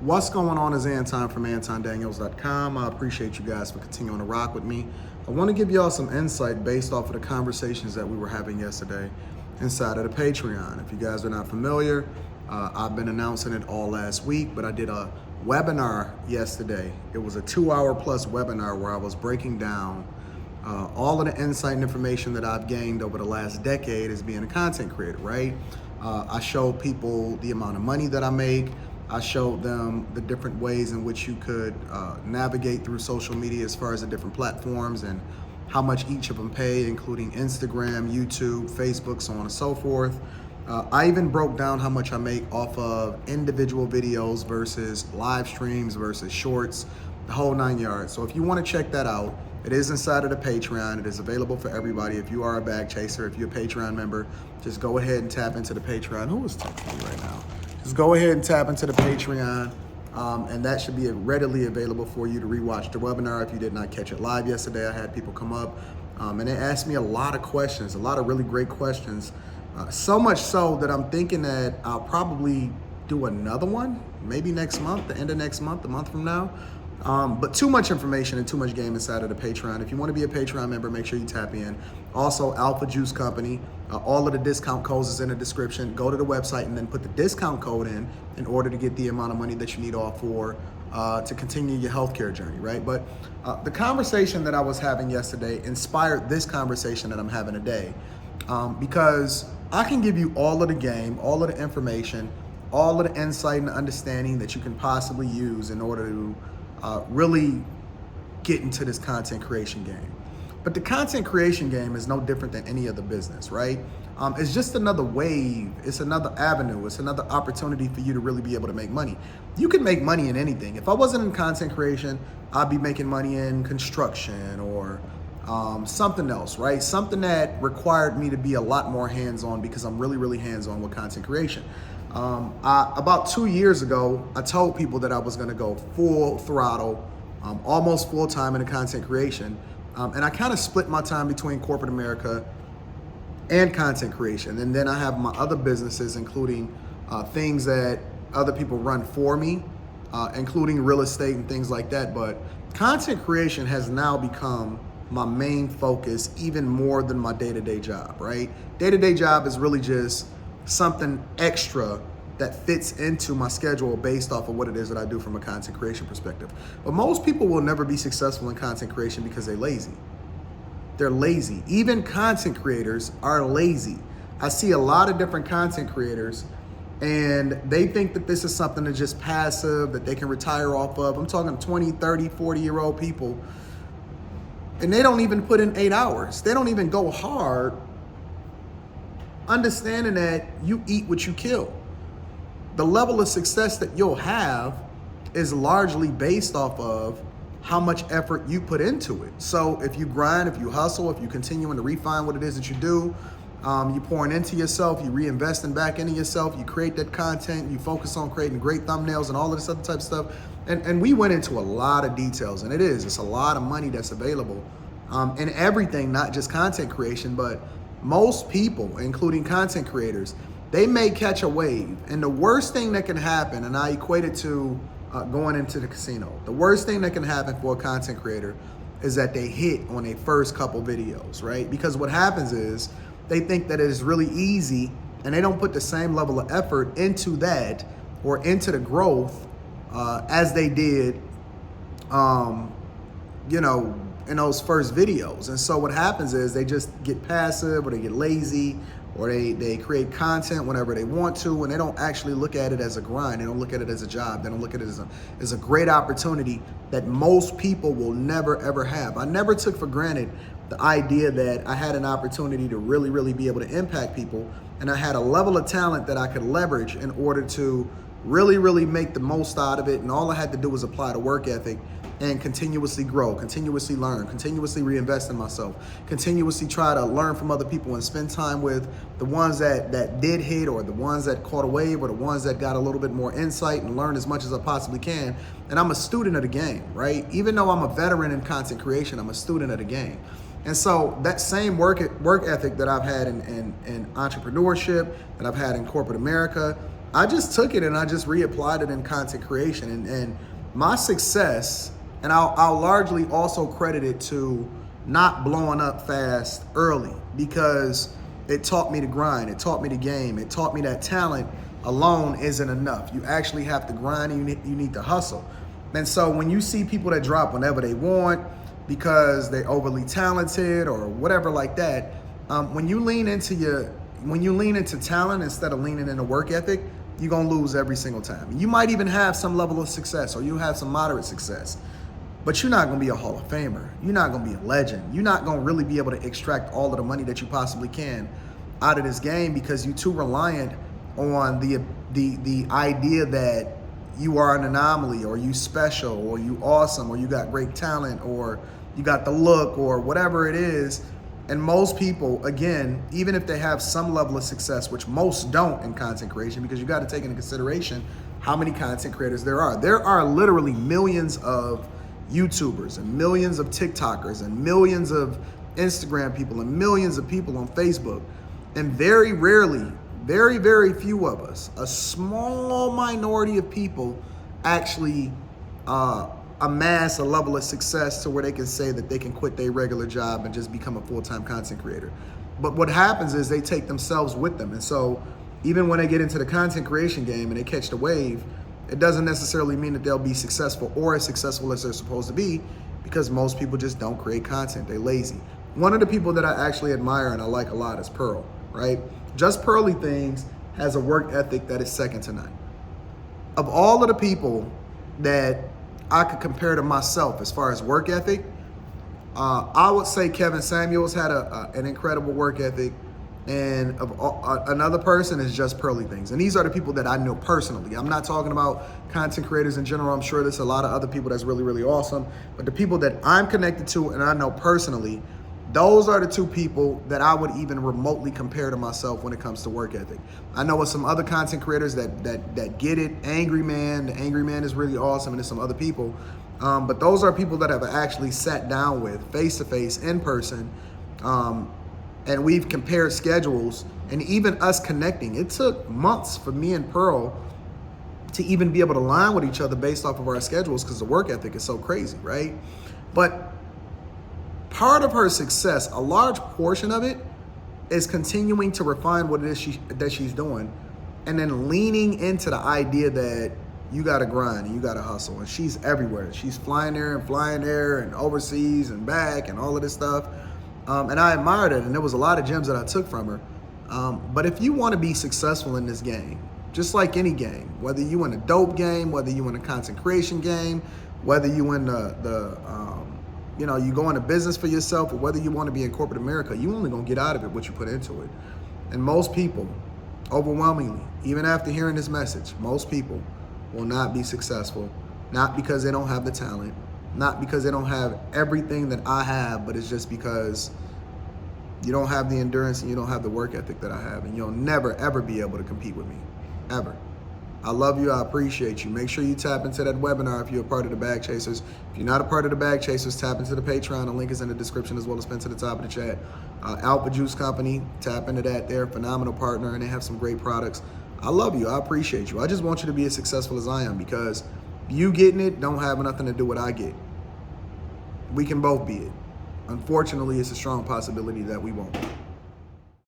What's going on is Anton from AntonDaniels.com. I appreciate you guys for continuing to rock with me. I want to give y'all some insight based off of the conversations that we were having yesterday inside of the Patreon. If you guys are not familiar, I've been announcing it all last week, but I did a webinar yesterday. It was a 2-hour plus webinar where I was breaking down all of the insight and information that I've gained over the last decade as being a content creator, right? I showed people the amount of money that I make. I showed them the different ways in which you could navigate through social media as far as the different platforms and how much each of them pay, including Instagram, YouTube, Facebook, so on and so forth. I even broke down how much I make off of individual videos versus live streams versus shorts, the whole 9 yards. So if you want to check that out, it is inside of the Patreon. It is available for everybody. If you are a bag chaser, if you're a Patreon member, just go ahead and tap into the Patreon. Who is texting me right now? Just go ahead and tap into the Patreon, and that should be readily available for you to rewatch the webinar. If you did not catch it live yesterday, I had people come up and they asked me a lot of questions, a lot of really great questions. So much so that I'm thinking that I'll probably do another one, maybe next month, the end of next month, a month from now. But too much information and too much game inside of the Patreon. If you want to be a Patreon member, make sure you tap in. Also, Alpha Juice Company, all of the discount codes is in the description. Go to the website and then put the discount code in order to get the amount of money that you need off for to continue your healthcare journey, right? But the conversation that I was having yesterday inspired this conversation that I'm having today because I can give you all of the game, all of the information, all of the insight and understanding that you can possibly use in order to really get into this content creation game. But the content creation game is no different than any other business, right? It's just another wave. It's another avenue. It's another opportunity for you to really be able to make money. You can make money in anything. If I wasn't in content creation, I'd be making money in construction or something else, right? Something that required me to be a lot more hands-on because I'm really, really hands-on with content creation. About 2 years ago, I told people that I was gonna go full throttle, almost full-time into content creation. And I kind of split my time between corporate America and content creation. And then I have my other businesses, including things that other people run for me, including real estate and things like that. But content creation has now become my main focus, even more than my day-to-day job, right? Day-to-day job is really just something extra that fits into my schedule based off of what it is that I do from a content creation perspective. But most people will never be successful in content creation because they're lazy. They're lazy. Even content creators are lazy. I see a lot of different content creators and they think that this is something that's just passive, that they can retire off of. I'm talking 20, 30, 40-year-old people, and they don't even put in 8 hours. They don't even go hard, understanding that you eat what you kill. The level of success that you'll have is largely based off of how much effort you put into it. So if you grind, if you hustle, if you continuing to refine what it is that you do, you pouring into yourself, you reinvesting back into yourself, you create that content, you focus on creating great thumbnails and all of this other type of stuff. And we went into a lot of details, and it's a lot of money that's available in everything, not just content creation, but most people, including content creators, they may catch a wave. And the worst thing that can happen, and I equate it to going into the casino, the worst thing that can happen for a content creator is that they hit on their first couple videos, right? Because what happens is they think that it is really easy and they don't put the same level of effort into that or into the growth as they did, in those first videos. And so what happens is they just get passive or they get lazy or they create content whenever they want to, and they don't actually look at it as a grind. They don't look at it as a job. They don't look at it as a great opportunity that most people will never, ever have. I never took for granted the idea that I had an opportunity to really, really be able to impact people, and I had a level of talent that I could leverage in order to really, really make the most out of it. And all I had to do was apply the work ethic and continuously grow, continuously learn, continuously reinvest in myself, continuously try to learn from other people and spend time with the ones that did hit, or the ones that caught a wave, or the ones that got a little bit more insight, and learn as much as I possibly can. And I'm a student of the game, right? Even though I'm a veteran in content creation, I'm a student of the game. And so that same work ethic that I've had in entrepreneurship, that I've had in corporate America, I just took it and I just reapplied it in content creation. And my success, and I'll largely also credit it to not blowing up fast early, because it taught me to grind. It taught me to game. It taught me that talent alone isn't enough. You actually have to grind, and you need to hustle. And so when you see people that drop whenever they want because they're overly talented or whatever like that, when you lean into talent instead of leaning into work ethic, you're gonna lose every single time. You might even have some level of success, or you have some moderate success, but you're not gonna be a Hall of Famer. You're not gonna be a legend. You're not gonna really be able to extract all of the money that you possibly can out of this game, because you're too reliant on the idea that you are an anomaly, or you special, or you awesome, or you got great talent, or you got the look, or whatever it is. And most people, again, even if they have some level of success, which most don't in content creation, because you got to take into consideration how many content creators there are. There are literally millions of YouTubers and millions of TikTokers and millions of Instagram people and millions of people on Facebook. And very rarely, very, very few of us, a small minority of people actually amass a level of success to where they can say that they can quit their regular job and just become a full-time content creator. But what happens is they take themselves with them. And so even when they get into the content creation game and they catch the wave, it doesn't necessarily mean that they'll be successful or as successful as they're supposed to be, because most people just don't create content. They're lazy. One of the people that I actually admire and I like a lot is Pearl, right? Just Pearly Things has a work ethic that is second to none. Of all of the people that I could compare to myself as far as work ethic, I would say Kevin Samuels had an incredible work ethic, and another person is Just Pearly Things. And these are the people that I know personally. I'm not talking about content creators in general. I'm sure there's a lot of other people that's really, really awesome, but the people that I'm connected to and I know personally, those are the two people that I would even remotely compare to myself when it comes to work ethic. I know with some other content creators that get it. Angry Man, the Angry Man is really awesome, and there's some other people. But those are people that I've actually sat down with face-to-face, in person, and we've compared schedules, and even us connecting. It took months for me and Pearl to even be able to align with each other based off of our schedules, because the work ethic is so crazy, right? But part of her success, a large portion of it, is continuing to refine what it is that she's doing, and then leaning into the idea that you got to grind and you got to hustle. And she's everywhere. She's flying there and overseas and back and all of this stuff. And I admired it, and there was a lot of gems that I took from her. But if you want to be successful in this game, just like any game, whether you in a dope game, whether you in a content creation game, whether you in you go into business for yourself, or whether you want to be in corporate America, you only gonna get out of it what you put into it. And most people, overwhelmingly, even after hearing this message, most people will not be successful, not because they don't have the talent, not because they don't have everything that I have, but it's just because you don't have the endurance and you don't have the work ethic that I have, and you'll never, ever be able to compete with me, ever. I love you. I appreciate you. Make sure you tap into that webinar if you're a part of the Bag Chasers. If you're not a part of the Bag Chasers, tap into the Patreon. The link is in the description, as well as pinned to the top of the chat. Alpha Juice Company, tap into that. They're a phenomenal partner, and they have some great products. I love you. I appreciate you. I just want you to be as successful as I am, because you getting it don't have nothing to do with what I get. We can both be it. Unfortunately, it's a strong possibility that we won't.